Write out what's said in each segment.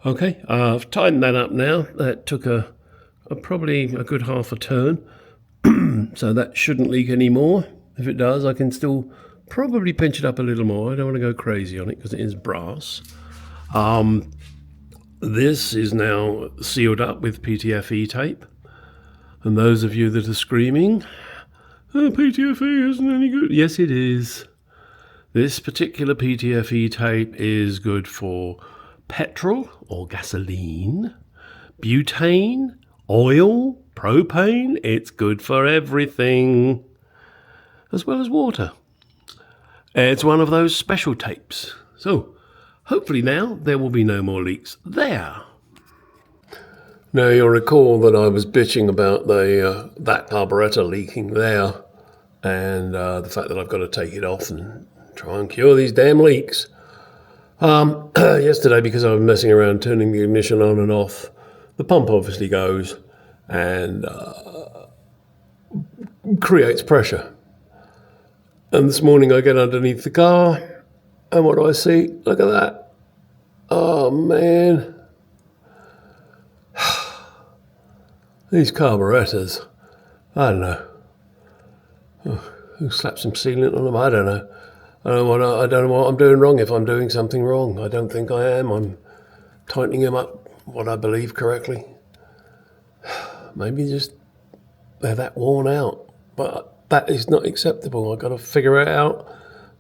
Okay, I've tightened that up now. That took probably a good half a turn, so that shouldn't leak anymore. If it does, I can still probably pinch it up a little more. I don't want to go crazy on it because it is brass. This is now sealed up with PTFE tape. And those of you that are screaming, oh, PTFE isn't any good. Yes, it is. This particular PTFE tape is good for petrol or gasoline, butane, oil, propane. It's good for everything, as well as water. It's one of those special tapes. So hopefully now there will be no more leaks there. Now you'll recall that I was bitching about that carburetor leaking there, and the fact that I've got to take it off and try and cure these damn leaks. Yesterday, because I was messing around turning the ignition on and off, the pump obviously goes and creates pressure. And this morning I get underneath the car, and what do I see? Look at that. Oh, man. These carburetors, I don't know. Who slapped some sealant on them? I don't know. I don't know what I'm doing wrong, if I'm doing something wrong. I don't think I am. I'm tightening them up, what I believe correctly. Maybe just they're that worn out. But that is not acceptable. I've got to figure it out,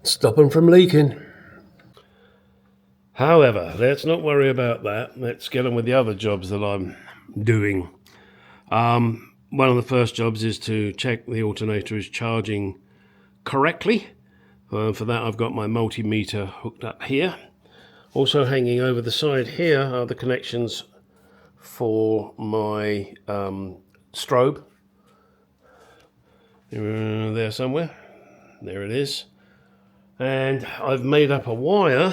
stop them from leaking. However, let's not worry about that. Let's get on with the other jobs that I'm doing. One of the first jobs is to check the alternator is charging correctly. For that, I've got my multimeter hooked up here. Also hanging over the side here are the connections for my strobe. There somewhere. There it is. And I've made up a wire,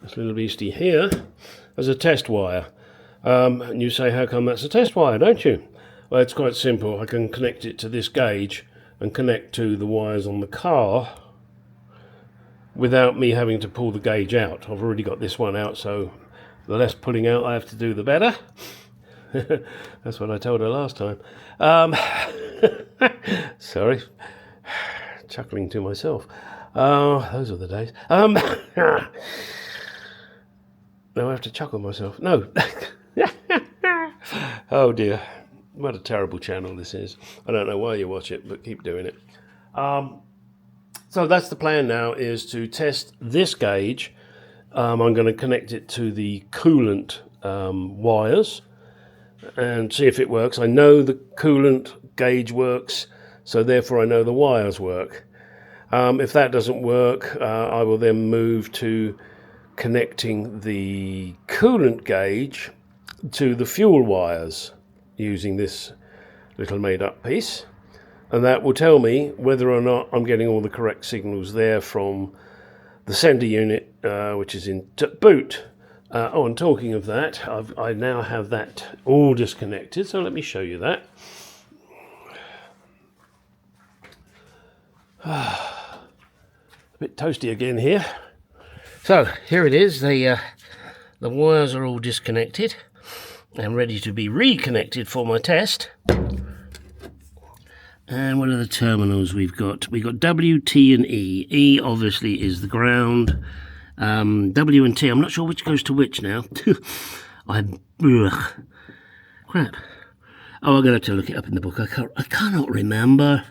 this little beastie here, as a test wire. And you say, how come that's a test wire, don't you? Well, it's quite simple. I can connect it to this gauge and connect to the wires on the car without me having to pull the gauge out. I've already got this one out, so the less pulling out I have to do, the better. That's what I told her last time. Sorry, chuckling to myself. Those are the days. Now I have to chuckle myself. No. Oh dear. What a terrible channel this is. I don't know why you watch it, but keep doing it. So that's the plan now, is to test this gauge. I'm going to connect it to the coolant wires and see if it works. I know the coolant gauge works, so therefore I know the wires work. If that doesn't work, I will then move to connecting the coolant gauge to the fuel wires using this little made-up piece, and that will tell me whether or not I'm getting all the correct signals there from the sender unit, which is in boot. And talking of that, I now have that all disconnected, so let me show you that. A bit toasty again here. So here it is. The wires are all disconnected and ready to be reconnected for my test. And what are the terminals we've got? We've got W, T and E. E obviously is the ground. W and T, I'm not sure which goes to which now. Crap. Oh, I'm going to have to look it up in the book. I cannot remember.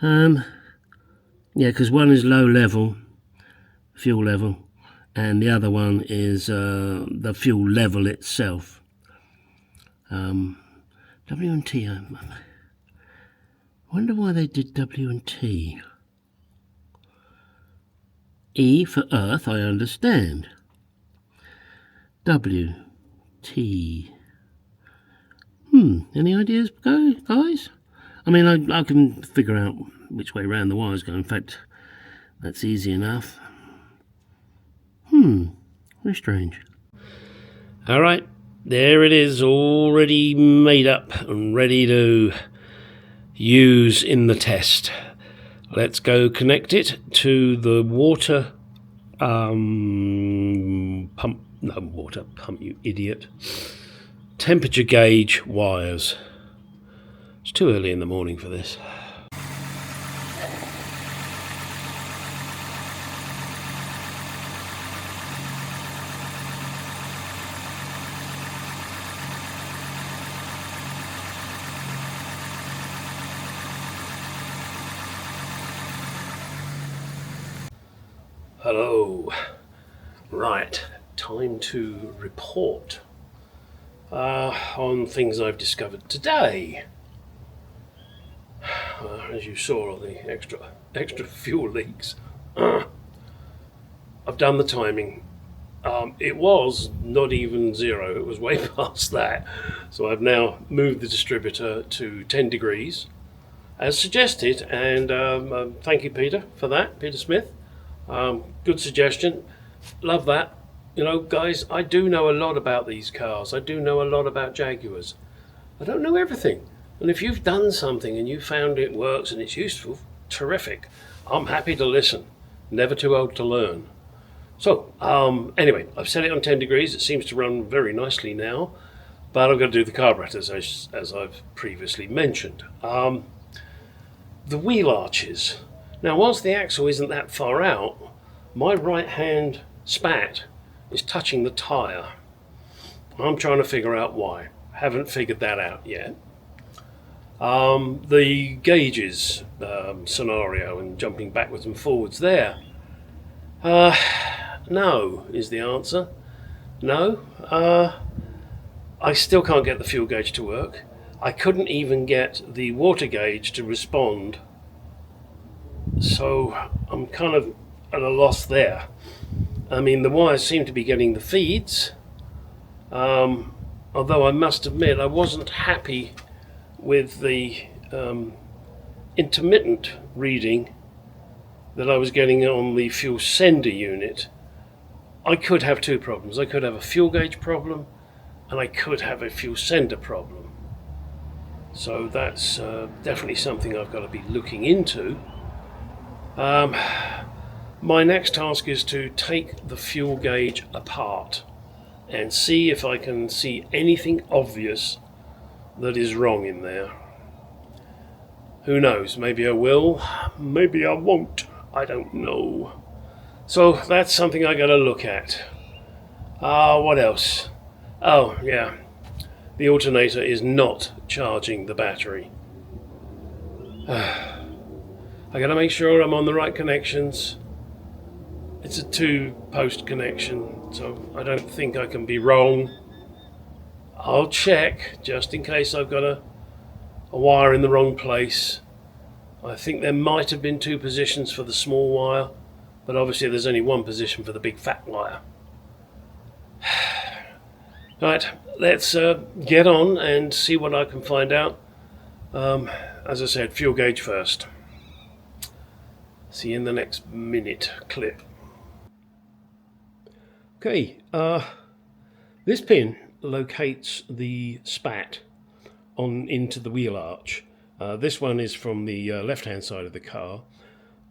Yeah, because one is low level, fuel level, and the other one is the fuel level itself. W and T. I wonder why they did W and T. E for Earth, I understand. W, T. Any ideas, guys? I mean, I can figure out which way round the wires go. In fact, that's easy enough. Very strange. All right, there it is, already made up and ready to use in the test. Let's go connect it to the water water pump, you idiot. Temperature gauge wires. It's too early in the morning for this. Hello. Right, time to report on things I've discovered today. As you saw on the extra fuel leaks, I've done the timing. It was not even 0, it was way past that. So I've now moved the distributor to 10 degrees, as suggested, and thank you, Peter, for that, Peter Smith. Good suggestion. Love that. You know, guys, I do know a lot about these cars. I do know a lot about Jaguars. I don't know everything. And if you've done something and you found it works and it's useful, terrific. I'm happy to listen. Never too old to learn. So, anyway, I've set it on 10 degrees. It seems to run very nicely now. But I've got to do the carburetors, as I've previously mentioned. The wheel arches. Now, whilst the axle isn't that far out, my right hand spat is touching the tyre. I'm trying to figure out why. Haven't figured that out yet. The gauges scenario and jumping backwards and forwards there. No is the answer. No. I still can't get the fuel gauge to work. I couldn't even get the water gauge to respond. So I'm kind of at a loss there. I mean, the wires seem to be getting the feeds, although I must admit I wasn't happy with the intermittent reading that I was getting on the fuel sender unit. I could have two problems. I could have a fuel gauge problem and I could have a fuel sender problem. So that's definitely something I've got to be looking into. My next task is to take the fuel gauge apart and see if I can see anything obvious that is wrong in there. Who knows? Maybe I will, maybe I won't. I don't know. So that's something I gotta look at. What else? Oh, yeah. The alternator is not charging the battery. I gotta make sure I'm on the right connections. It's a 2-post connection, so I don't think I can be wrong. I'll check just in case I've got a wire in the wrong place. I think there might have been 2 positions for the small wire, but obviously there's only 1 position for the big fat wire. Right, let's get on and see what I can find out. As I said, fuel gauge first. See you in the next minute clip. Okay, this pin locates the spat on into the wheel arch. This one is from the left-hand side of the car,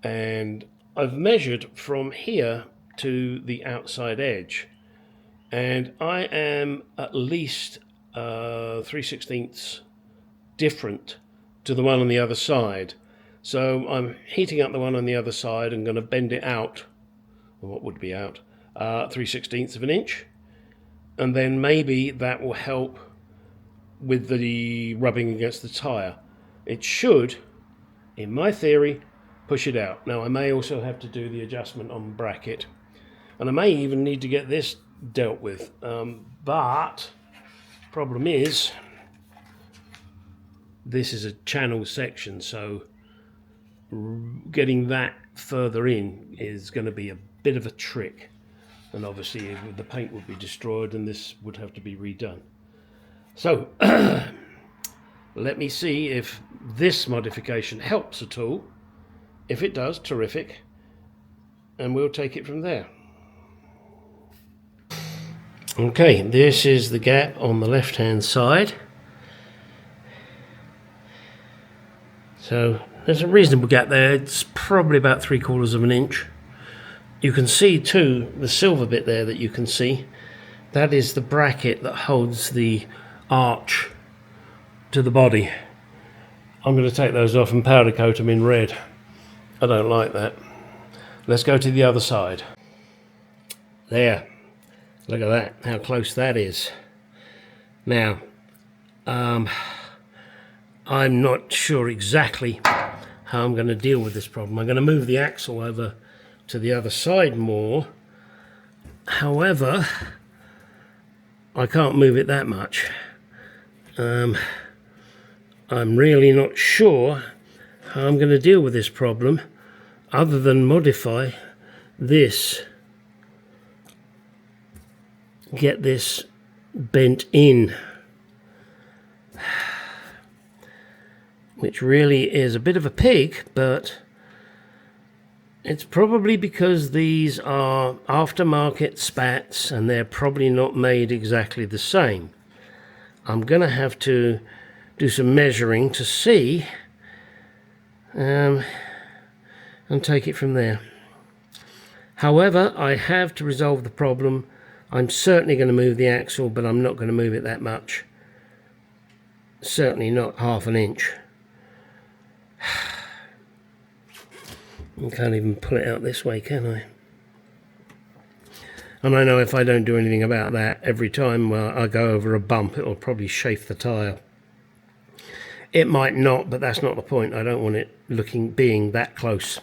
and I've measured from here to the outside edge, and I am at least 3/16 different to the one on the other side. So I'm heating up the one on the other side and going to bend it out, or what would be out, 3/16 of an inch, and then maybe that will help with the rubbing against the tyre. It should, in my theory, push it out. Now I may also have to do the adjustment on the bracket, and I may even need to get this dealt with, but problem is this is a channel section, so getting that further in is going to be a bit of a trick, and obviously the paint would be destroyed and this would have to be redone. So let me see if this modification helps at all. If it does, terrific, and we'll take it from there. Okay, this is the gap on the left hand side. So there's a reasonable gap there. It's probably about 3/4 of an inch. You can see too, the silver bit there that you can see, that is the bracket that holds the arch to the body. I'm going to take those off and powder coat them in red. I don't like that. Let's go to the other side. There, look at that, how close that is. Now, I'm not sure exactly how I'm going to deal with this problem. I'm going to move the axle over to the other side more. However, I can't move it that much. I'm really not sure how I'm going to deal with this problem other than modify this, get this bent in, which really is a bit of a pig, but it's probably because these are aftermarket spats and they're probably not made exactly the same. I'm going to have to do some measuring to see and take it from there. However, I have to resolve the problem. I'm certainly going to move the axle, but I'm not going to move it that much. Certainly not half an inch. I can't even pull it out this way, can I? And I know if I don't do anything about that, every time I go over a bump, it'll probably chafe the tyre. It might not, but that's not the point. I don't want it being that close.